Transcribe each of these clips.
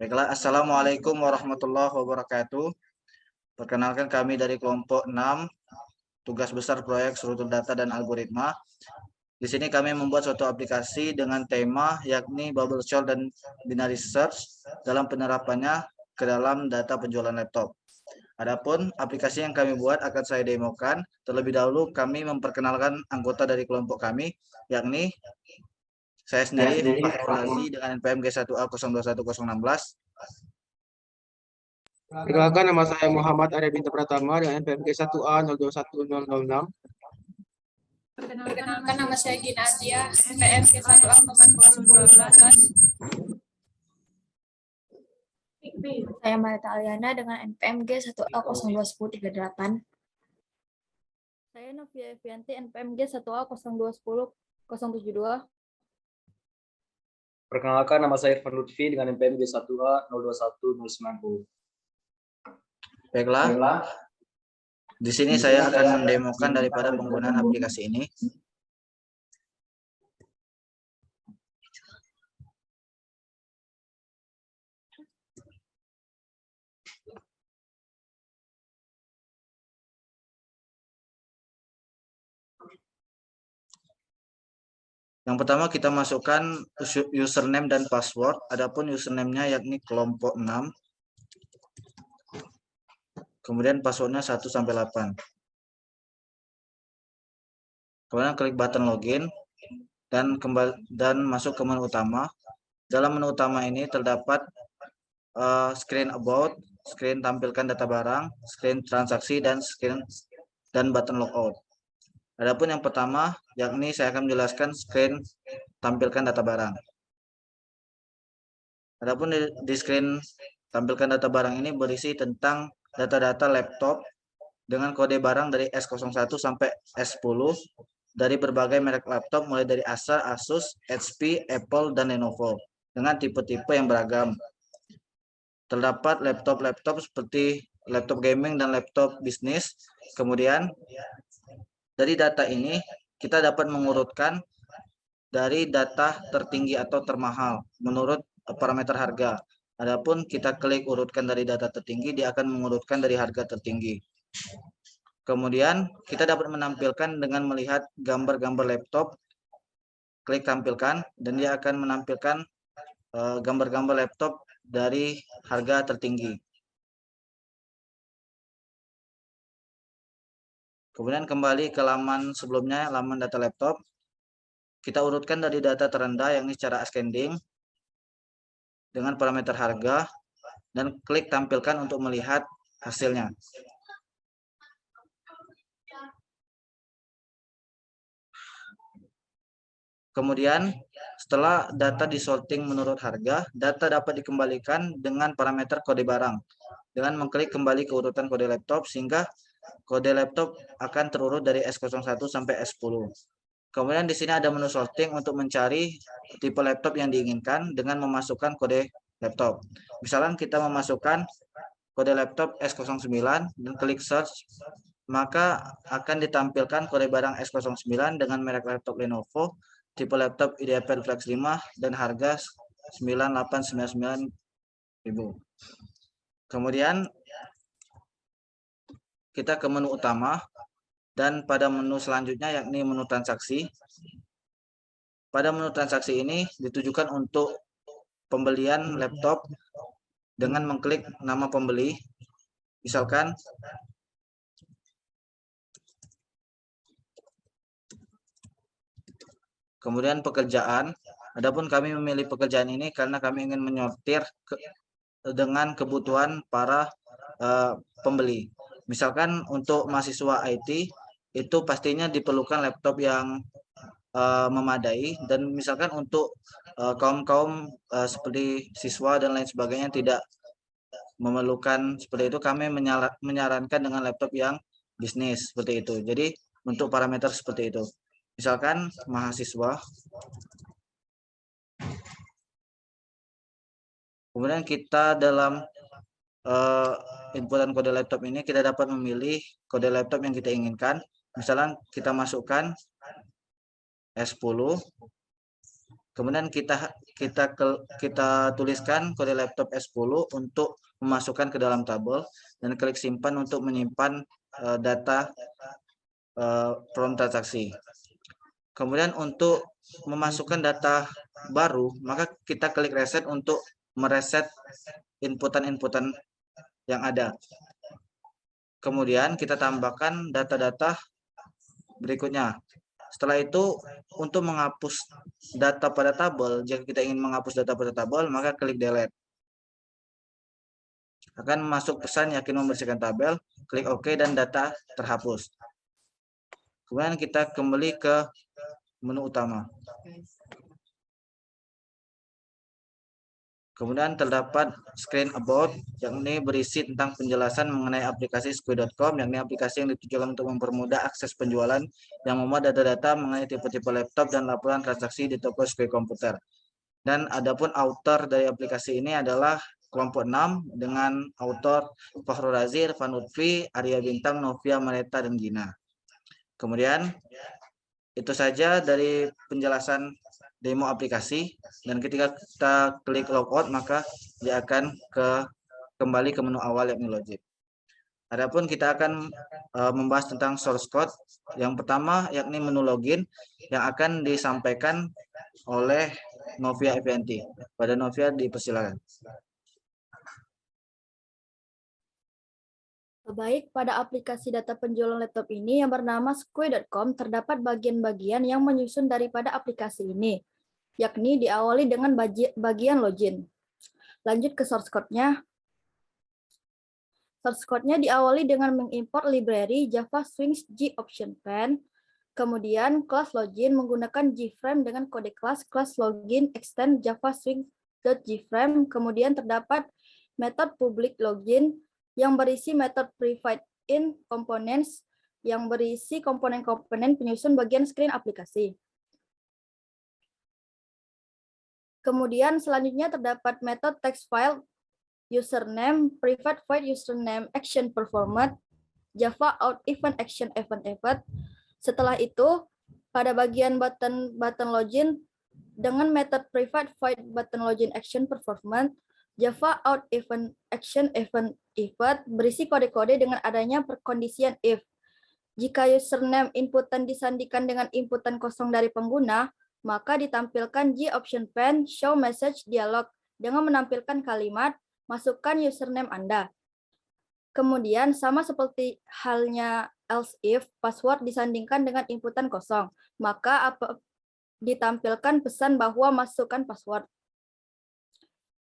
Baiklah, Assalamualaikum warahmatullahi wabarakatuh. Perkenalkan kami dari kelompok 6, tugas besar proyek struktur data dan algoritma. Di sini kami membuat suatu aplikasi dengan tema yakni bubble chart dan binary search dalam penerapannya ke dalam data penjualan laptop. Adapun aplikasi yang kami buat akan saya demokan. Terlebih dahulu kami memperkenalkan anggota dari kelompok kami, yakni saya sendiri, Pak Razi dengan NPM G1A021016. Perkenalkan, nama saya Muhammad Arya Binta Pratama dengan NPM G1A021006. Perkenalkan, nama saya Gina Adia, NPM G1A021012. Saya Marita Aliana dengan NPM G1A021038. Saya Novia Evianti, NPM G1A021072. Perkenalkan, nama saya Irfan Lutfi dengan NPM G1A021090. Baiklah, di sini saya akan mendemokan daripada penggunaan aplikasi ini. Yang pertama kita masukkan username dan password. Adapun username-nya yakni kelompok 6. Kemudian passwordnya 1 sampai 8. Kemudian klik button login dan masuk ke menu utama. Dalam menu utama ini terdapat screen about, screen tampilkan data barang, screen transaksi, dan button logout. Adapun yang pertama yakni saya akan menjelaskan screen tampilkan data barang. Adapun di screen tampilkan data barang ini berisi tentang data-data laptop dengan kode barang dari S01 sampai S10 dari berbagai merek laptop mulai dari Asus, HP, Apple, dan Lenovo dengan tipe-tipe yang beragam. Terdapat laptop-laptop seperti laptop gaming dan laptop bisnis. Kemudian dari data ini kita dapat mengurutkan dari data tertinggi atau termahal menurut parameter harga. Adapun kita klik urutkan dari data tertinggi, dia akan mengurutkan dari harga tertinggi. Kemudian kita dapat menampilkan dengan melihat gambar-gambar laptop. Klik tampilkan dan dia akan menampilkan gambar-gambar laptop dari harga tertinggi. Kemudian kembali ke laman sebelumnya, laman data laptop. Kita urutkan dari data terendah yakni secara ascending dengan parameter harga dan klik tampilkan untuk melihat hasilnya. Kemudian setelah data disorting menurut harga, data dapat dikembalikan dengan parameter kode barang dengan mengklik kembali ke urutan kode laptop sehingga kode laptop akan terurut dari S01 sampai S10. Kemudian di sini ada menu sorting untuk mencari tipe laptop yang diinginkan dengan memasukkan kode laptop. Misalkan kita memasukkan kode laptop S09 dan klik search, maka akan ditampilkan kode barang S09 dengan merek laptop Lenovo, tipe laptop IdeaPad Flex 5 dan harga 9.899.000. Kemudian kita ke menu utama. Dan pada menu selanjutnya yakni menu transaksi. Pada menu transaksi ini ditujukan untuk pembelian laptop dengan mengklik nama pembeli. Misalkan kemudian pekerjaan. Adapun kami memilih pekerjaan ini karena kami ingin menyortir dengan kebutuhan para pembeli. Misalkan untuk mahasiswa IT itu pastinya diperlukan laptop yang memadai, dan misalkan untuk kaum seperti siswa dan lain sebagainya tidak memerlukan seperti itu, kami menyarankan dengan laptop yang bisnis seperti itu. Jadi untuk parameter seperti itu, misalkan mahasiswa. Kemudian kita dalam inputan kode laptop ini kita dapat memilih kode laptop yang kita inginkan. Misalnya kita masukkan S10, Kemudian kita tuliskan kode laptop S10 untuk memasukkan ke dalam tabel dan klik simpan untuk menyimpan data from transaksi. Kemudian untuk memasukkan data baru, maka kita klik reset untuk mereset inputan-inputan yang ada. Kemudian kita tambahkan data-data berikutnya. Setelah itu, untuk menghapus data pada tabel, jika kita ingin menghapus data pada tabel, maka klik delete. Akan masuk pesan yakin membersihkan tabel, klik OK dan data terhapus. Kemudian kita kembali ke menu utama. Kemudian terdapat screen about, yakni berisi tentang penjelasan mengenai aplikasi Squid.com, yakni aplikasi yang ditujukan untuk mempermudah akses penjualan yang memuat data-data mengenai tipe-tipe laptop dan laporan transaksi di toko Squid komputer. Dan adapun author dari aplikasi ini adalah kelompok 6 dengan author Fakhrul Razi, Irfan Lutfi, Arya Bintang, Novia Mareta, dan Gina. Kemudian itu saja dari penjelasan demo aplikasi, dan ketika kita klik logout maka dia akan kembali ke menu awal yakni login. Adapun kita akan membahas tentang source code. Yang pertama yakni menu login yang akan disampaikan oleh Novia Evianti. Pada Novia dipersilakan. Baik, pada aplikasi data penjualan laptop ini yang bernama Squid.com terdapat bagian-bagian yang menyusun daripada aplikasi ini, yakni diawali dengan bagian login. Lanjut ke source code-nya. Source code-nya diawali dengan mengimport library Java Swing G Option Pen, kemudian kelas login menggunakan JFrame dengan kode kelas login extend Java Swing.jframe, kemudian terdapat metode public login yang berisi metode private in components yang berisi komponen-komponen penyusun bagian screen aplikasi. Kemudian selanjutnya terdapat metode text file username, private void username action performed, Java out event action event. Setelah itu pada bagian button login dengan metode private void button login action performed, Java out event action event berisi kode-kode dengan adanya perkondisian if. Jika username inputan disandikan dengan inputan kosong dari pengguna, maka ditampilkan G option pen show message dialog dengan menampilkan kalimat masukkan username Anda. Kemudian sama seperti halnya else if password disandingkan dengan inputan kosong, maka ditampilkan pesan bahwa masukkan password.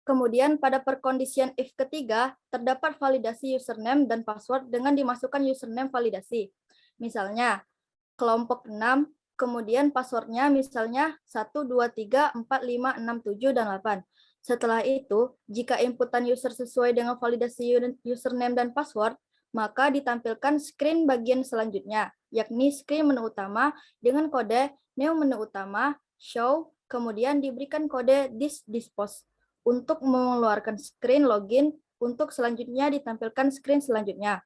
Kemudian pada perkondisian if ketiga, terdapat validasi username dan password dengan dimasukkan username validasi. Misalnya, kelompok 6, kemudian passwordnya misalnya 1, 2, 3, 4, 5, 6, 7, dan 8. Setelah itu, jika inputan user sesuai dengan validasi username dan password, maka ditampilkan screen bagian selanjutnya, yakni screen menu utama dengan kode new menu utama, show, kemudian diberikan kode dispose untuk mengeluarkan screen login, untuk selanjutnya ditampilkan screen selanjutnya.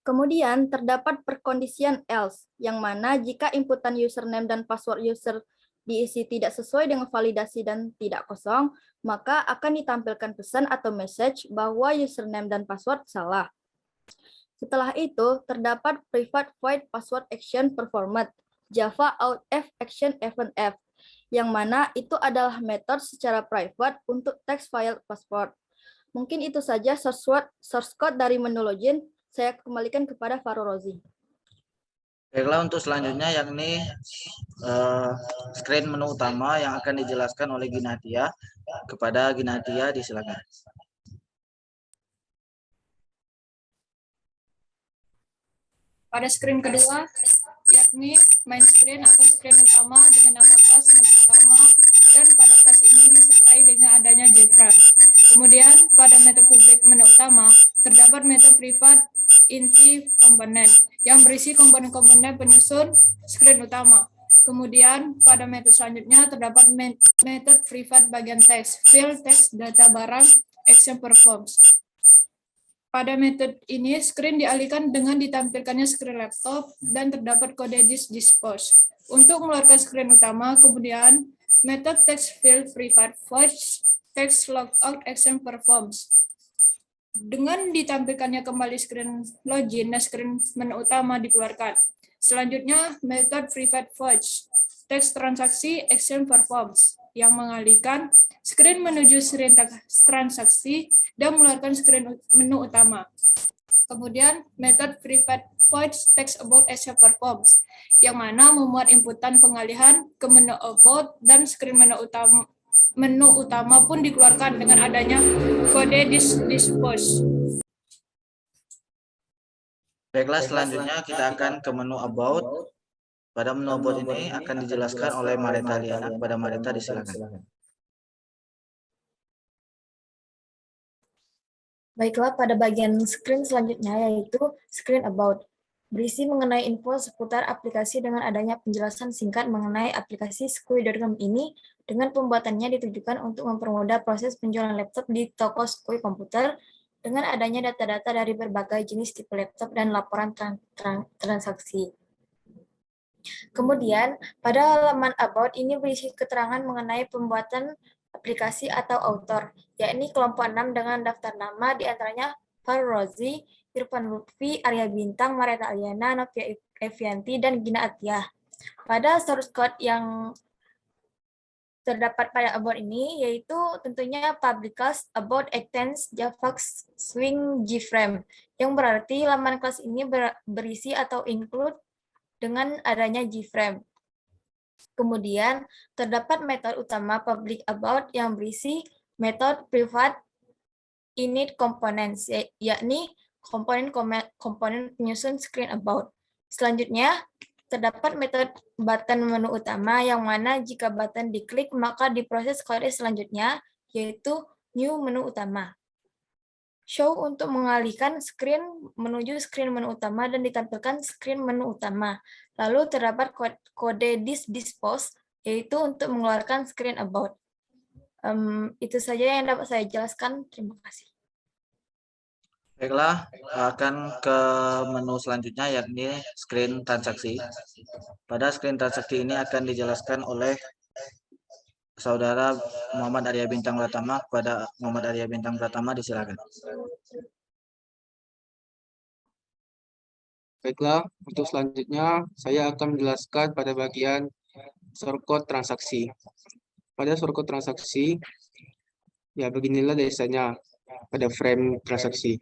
Kemudian terdapat perkondisian else, yang mana jika inputan username dan password user diisi tidak sesuai dengan validasi dan tidak kosong, maka akan ditampilkan pesan atau message bahwa username dan password salah. Setelah itu, terdapat private void password action performed, Java out F action event F, yang mana itu adalah metode secara private untuk text file password. Mungkin itu saja source code dari menu login. Saya kembalikan kepada Fakhrul Razi. Baiklah, untuk selanjutnya yakni screen menu utama yang akan dijelaskan oleh Ginatia. Kepada Ginatia disilakan. Pada screen kedua, yakni main screen atau screen utama dengan nama kelas menu utama, dan pada kelas ini disertai dengan adanya JFrame. Kemudian pada metode publik menu utama, terdapat metode privat inti komponen yang berisi komponen-komponen penyusun screen utama. Kemudian pada metode selanjutnya terdapat metode privat bagian teks, field text data barang, action performs. Pada metode ini, screen dialihkan dengan ditampilkannya screen laptop dan terdapat kode dispose. Untuk mengeluarkan screen utama, kemudian method text field private void text logout action performs. Dengan ditampilkannya kembali screen login dan screen menu utama dikeluarkan. Selanjutnya, method private void text transaksi action performs yang mengalihkan screen menuju screen transaksi dan mengeluarkan screen menu utama. Kemudian, method private void text about action performs yang mana memuat inputan pengalihan ke menu about dan screen menu utama pun dikeluarkan dengan adanya kode dispose. Baiklah, selanjutnya kita akan ke menu about. Pada menu about ini akan dijelaskan oleh Marita Liana. Kepada Marita disilakan. Baiklah, pada bagian screen selanjutnya yaitu screen about. Berisi mengenai info seputar aplikasi dengan adanya penjelasan singkat mengenai aplikasi Skui.com ini dengan pembuatannya ditujukan untuk mempermudah proses penjualan laptop di toko Skui komputer dengan adanya data-data dari berbagai jenis tipe laptop dan laporan transaksi. Kemudian, pada halaman About ini berisi keterangan mengenai pembuatan aplikasi atau author, yakni kelompok 6 dengan daftar nama diantaranya Farul Rozi, Irfan Lutfi, Arya Bintang, Marita Aliana, Novia Evianti, dan Gina Atiyah. Pada source code yang terdapat pada About ini, yaitu tentunya public class About Extends Javax Swing Gframe, yang berarti laman kelas ini berisi atau include dengan adanya Gframe. Kemudian, terdapat metode utama public about yang berisi metode private init components, yakni komponen penyusun screen about. Selanjutnya, terdapat metode button menu utama yang mana jika button diklik maka diproses kode selanjutnya, yaitu new menu utama. Show untuk mengalihkan screen menuju screen menu utama dan ditampilkan screen menu utama. Lalu terdapat kode dispose, yaitu untuk mengeluarkan screen about. Itu saja yang dapat saya jelaskan. Terima kasih. Baiklah, akan ke menu selanjutnya yakni screen transaksi. Pada screen transaksi ini akan dijelaskan oleh Saudara Muhammad Arya Bintang Pratama. Kepada Muhammad Arya Bintang Pratama disilakan. Baiklah, untuk selanjutnya saya akan menjelaskan pada bagian shortcode transaksi. Pada shortcode transaksi, ya beginilah desanya pada frame transaksi.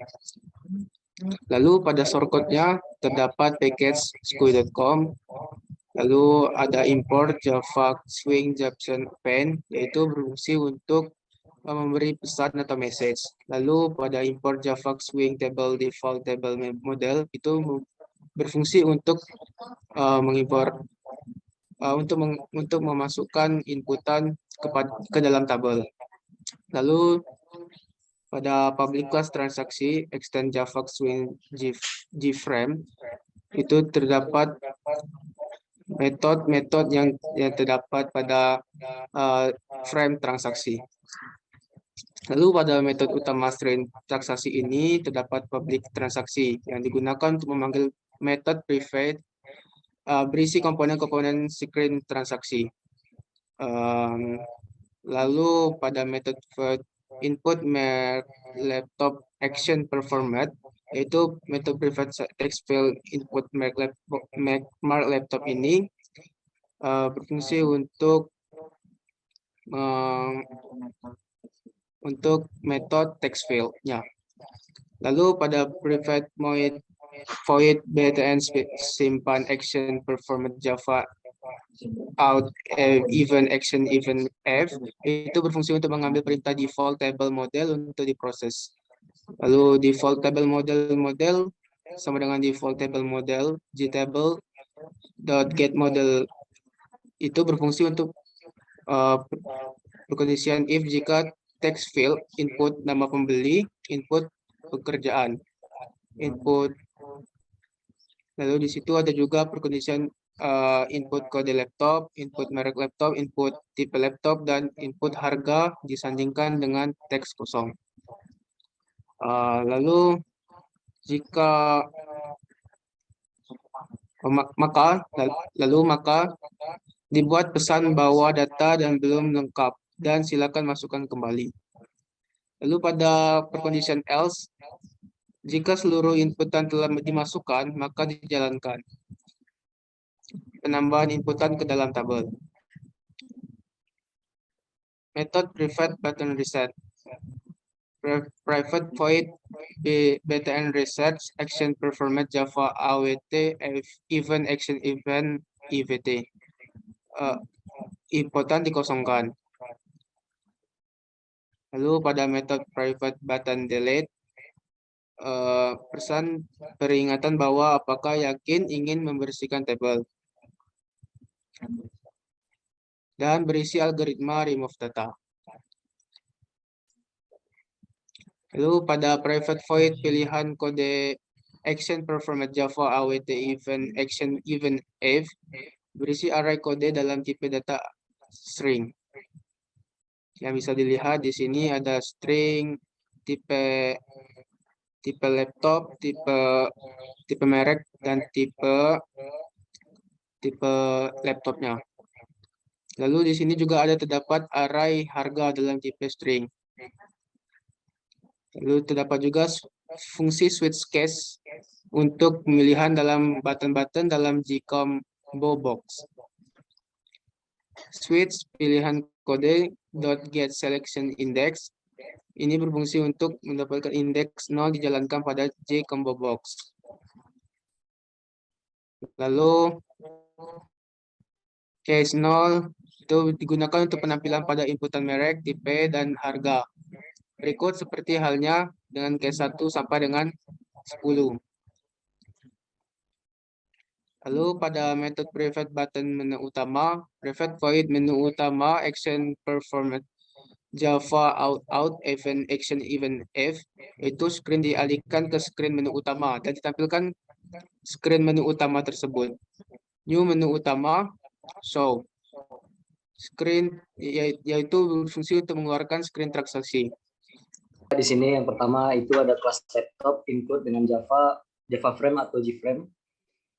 Lalu pada shortcode-nya terdapat package skui.com, lalu ada import Java Swing Jackson Pen, yaitu berfungsi untuk memberi pesan atau message. Lalu pada import Java Swing Table Default Table Model itu berfungsi untuk mengimpor untuk memasukkan inputan ke dalam tabel. Lalu pada public class transaksi extend Java Swing Gframe itu terdapat metode yang terdapat pada frame transaksi. Lalu pada metode utama screen transaksi ini terdapat public transaksi yang digunakan untuk memanggil metode private berisi komponen-komponen screen transaksi. Lalu pada metode input laptop action performat, yaitu metode private text field input mark laptop ini berfungsi untuk metode text field-nya. Lalu pada private void btn simpan action performat Java out event action event f itu berfungsi untuk mengambil perintah default table model untuk diproses. Lalu default table model sama dengan default table model gtable .get model itu berfungsi untuk perkondisian if jika text field input nama pembeli, input pekerjaan, input. Lalu di situ ada juga perkondisian input kode laptop, input merek laptop, input tipe laptop, dan input harga disandingkan dengan teks kosong. Lalu jika Maka dibuat pesan bahwa data dan belum lengkap dan silakan masukkan kembali. Lalu pada precondition else, jika seluruh inputan telah dimasukkan, maka dijalankan penambahan inputan ke dalam tabel. Method private button reset. Private void btn reset action performance Java awt event action event evt. Inputan dikosongkan. Lalu pada metode private button delete, pesan peringatan bahwa apakah yakin ingin membersihkan tabel dan berisi algoritma remove data. Lalu pada private void pilihan kode action performance Java awt event action event if berisi array kode dalam tipe data string. Yang bisa dilihat di sini ada string, tipe laptop, tipe merek dan tipe laptopnya. Lalu di sini juga ada terdapat array harga dalam tipe string. Lalu terdapat juga fungsi switch case untuk pemilihan dalam button-button dalam Gcombo box. Switch pilihan kode .get selection index ini berfungsi untuk mendapatkan indeks 0 dijalankan pada Gcombo box. Lalu case 0 itu digunakan untuk penampilan pada inputan merek, tipe, dan harga. Berikut seperti halnya dengan case 1 sampai dengan 10. Lalu pada metode private button menu utama, private void menu utama action performance Java out event action event if itu screen dialihkan ke screen menu utama dan ditampilkan screen menu utama tersebut. New menu utama show screen yaitu berfungsi untuk mengeluarkan screen transaksi. Di sini yang pertama itu ada kelas laptop input dengan Java frame atau JFrame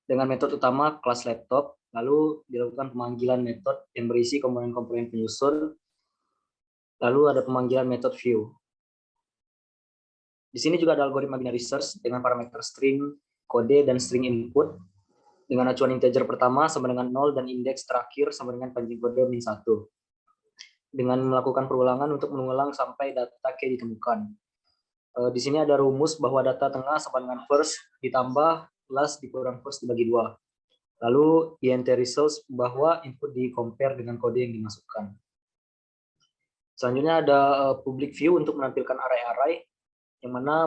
dengan metode utama kelas laptop, lalu dilakukan pemanggilan metode yang berisi komponen-komponen penyusun, lalu ada pemanggilan metode view. Di sini juga ada algoritma binary search dengan parameter string, kode, dan string input dengan acuan integer pertama sama dengan 0 dan indeks terakhir sama dengan panjang kode -1. Dengan melakukan perulangan untuk mengulang sampai data key ditemukan. Di sini ada rumus bahwa data tengah sama dengan first ditambah last dikurang first dibagi 2. Lalu int results bahwa input di compare dengan kode yang dimasukkan. Selanjutnya ada public view untuk menampilkan array-array yang mana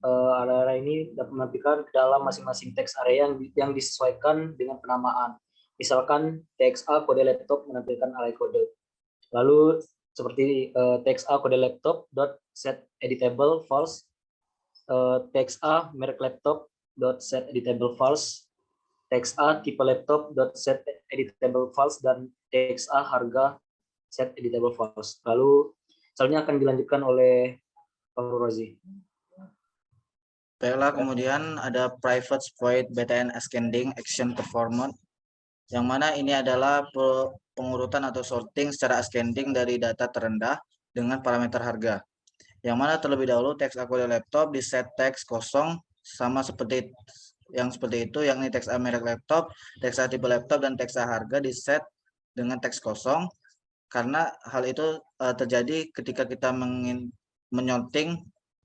array-array ini dapat menampilkan ke dalam masing-masing teks array yang disesuaikan dengan penamaan. Misalkan txa kode laptop menampilkan array kode. Lalu seperti txa kode laptop set editable false, txa merek laptop set editable false, txa tipe laptop set editable false, dan txa harga set editable false. Lalu selanjutnya akan dilanjutkan oleh Pak Rozi. Baiklah, kemudian ada private void btn ascending action performance, yang mana ini adalah pengurutan atau sorting secara ascending dari data terendah dengan parameter harga. Yang mana terlebih dahulu txa kode laptop di set teks kosong sama seperti itu, yakni txa merek laptop, txa tipe laptop, dan txa harga di set dengan teks kosong. Karena hal itu terjadi ketika kita menyonting,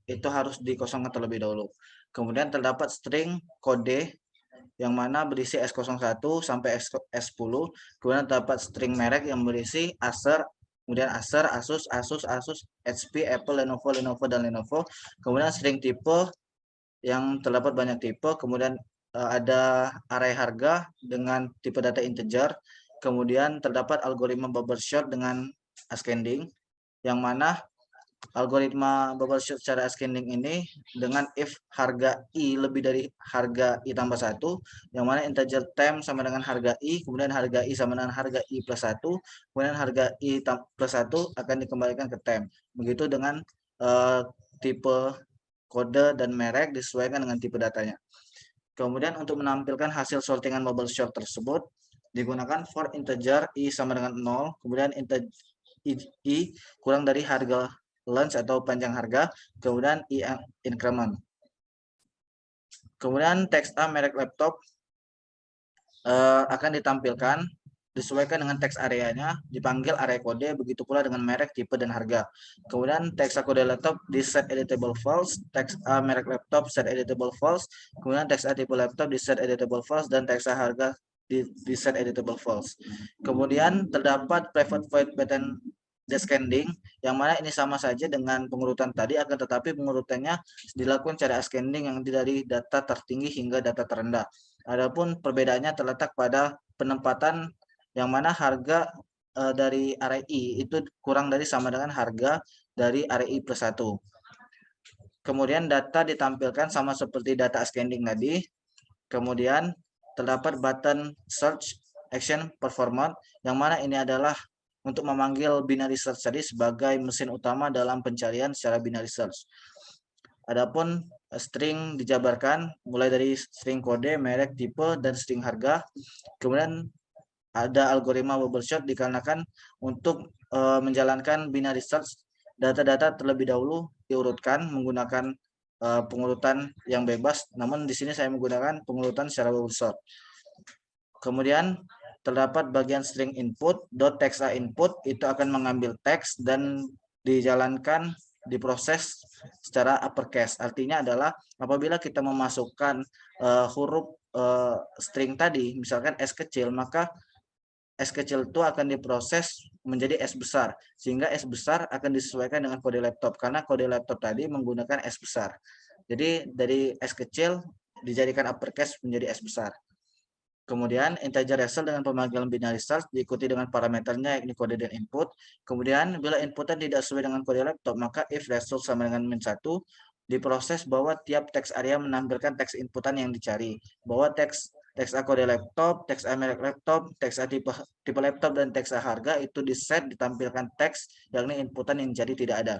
itu harus dikosongkan terlebih dahulu. Kemudian terdapat string kode yang mana berisi S01 sampai S10, kemudian terdapat string merek yang berisi Acer, kemudian Acer, Asus, HP, Apple, Lenovo, dan Lenovo. Kemudian string tipe yang terdapat banyak tipe, kemudian ada array harga dengan tipe data integer, kemudian terdapat algoritma bubble sort dengan ascending, yang mana algoritma bubble sort secara ascending ini dengan if harga i lebih dari harga i tambah 1, yang mana integer temp sama dengan harga i, kemudian harga i sama dengan harga i plus 1, kemudian harga i plus 1 akan dikembalikan ke temp. Begitu dengan tipe kode dan merek disesuaikan dengan tipe datanya. Kemudian untuk menampilkan hasil sortingan bubble sort tersebut digunakan for integer i sama dengan 0, kemudian integer i kurang dari harga length atau panjang harga, kemudian i increment. Kemudian teks A merek laptop akan ditampilkan disesuaikan dengan teks areanya, dipanggil area kode, begitu pula dengan merek, tipe, dan harga. Kemudian teks A kode laptop di set editable false, teks A merek laptop set editable false, kemudian teks A tipe laptop di set editable false, dan teks A harga di set editable false. Kemudian terdapat private void button descending, yang mana ini sama saja dengan pengurutan tadi, akan tetapi pengurutannya dilakukan secara ascending yang dari data tertinggi hingga data terendah. Adapun perbedaannya terletak pada penempatan yang mana harga dari array I itu kurang dari sama dengan harga dari array I plus 1. Kemudian data ditampilkan sama seperti data ascending tadi. Kemudian terdapat button search action performance, yang mana ini adalah untuk memanggil binary search tadi sebagai mesin utama dalam pencarian secara binary search. Adapun string dijabarkan mulai dari string kode, merek, tipe, dan string harga. Kemudian ada algoritma bubble sort dikarenakan untuk menjalankan binary search, data-data terlebih dahulu diurutkan menggunakan pengurutan yang bebas, namun di sini saya menggunakan pengurutan secara bubble sort. Kemudian terdapat bagian string input, .txt input itu akan mengambil teks dan dijalankan, diproses secara uppercase. Artinya adalah apabila kita memasukkan huruf string tadi, misalkan S kecil, maka S kecil itu akan diproses menjadi S besar, sehingga S besar akan disesuaikan dengan kode laptop, karena kode laptop tadi menggunakan S besar. Jadi dari S kecil dijadikan uppercase menjadi S besar. Kemudian integer result dengan pemanggilan binary search diikuti dengan parameternya yakni kode dan input. Kemudian bila inputnya tidak sesuai dengan kode laptop, maka if result sama dengan -1, diproses bahwa tiap teks area menampilkan teks inputan yang dicari. Bahwa teks A kode laptop, teks A merek laptop, teks A tipe laptop, dan teks A harga itu di set ditampilkan teks yakni inputan yang jadi tidak ada.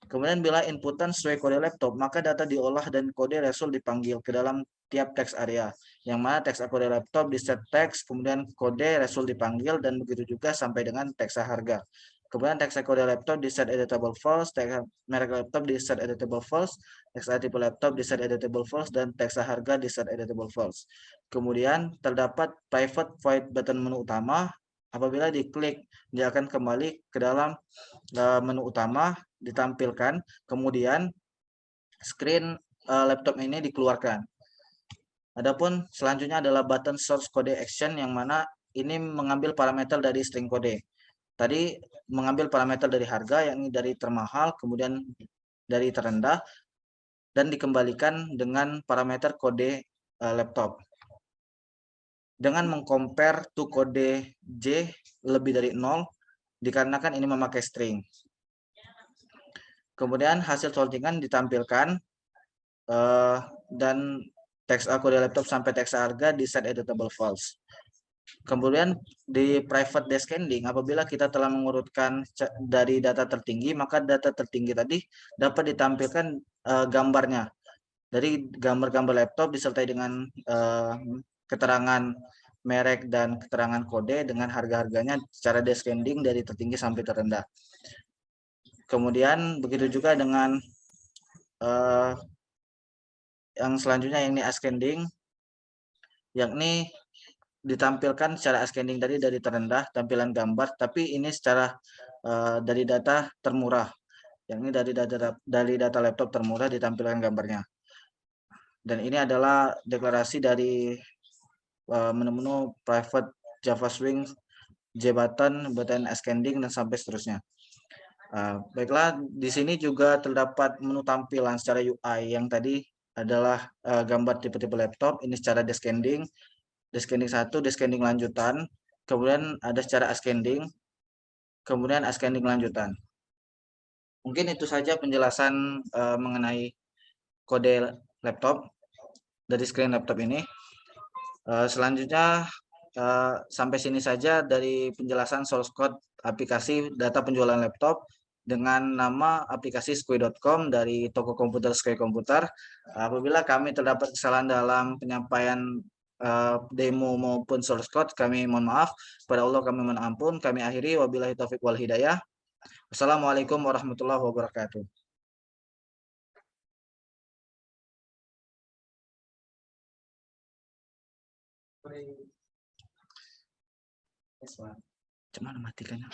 Kemudian bila inputan sesuai kode laptop, maka data diolah dan kode result dipanggil ke dalam tiap teks area, yang mana teks A kode laptop di set teks, kemudian kode result dipanggil, dan begitu juga sampai dengan teks A harga. Kemudian teks A kode laptop di set editable false, teks A merek laptop di set editable false, teks A tipe laptop di set editable false, dan teks A harga di set editable false. Kemudian terdapat private void button menu utama. Apabila diklik, dia akan kembali ke dalam menu utama, ditampilkan, kemudian screen laptop ini dikeluarkan. Adapun selanjutnya adalah button source code action, yang mana ini mengambil parameter dari string kode. Tadi mengambil parameter dari harga, yakni dari termahal, kemudian dari terendah, dan dikembalikan dengan parameter kode laptop. Dengan mengcompare to kode J lebih dari 0, dikarenakan ini memakai string. Kemudian hasil sortingan ditampilkan dan teks A kode laptop sampai teks A harga di set editable false. Kemudian di private descending, apabila kita telah mengurutkan dari data tertinggi, maka data tertinggi tadi dapat ditampilkan gambarnya. Dari gambar-gambar laptop disertai dengan keterangan merek dan keterangan kode dengan harga-harganya secara descending dari tertinggi sampai terendah. Kemudian begitu juga dengan yang selanjutnya, ini ascending, yakni ditampilkan secara ascending dari terendah tampilan gambar, tapi ini secara dari data termurah, yakni dari data laptop termurah ditampilkan gambarnya. Dan ini adalah deklarasi dari menu-menu private Java Swing, JButton, button ascending, dan sampai seterusnya. Baiklah, di sini juga terdapat menu tampilan secara UI, yang tadi adalah gambar tipe-tipe laptop, ini secara descending, descending 1, descending lanjutan, kemudian ada secara ascending, kemudian ascending lanjutan. Mungkin itu saja penjelasan mengenai kode laptop dari screen laptop ini. Selanjutnya sampai sini saja dari penjelasan source code aplikasi data penjualan laptop. dengan nama aplikasi skui.com dari toko komputer Skui Komputer. Apabila kami terdapat kesalahan dalam penyampaian demo maupun source code, kami mohon maaf. Pada Allah kami mohon ampun. Kami akhiri, wabillahi taufik wal hidayah. Wassalamualaikum warahmatullahi wabarakatuh. Cuman matikannya.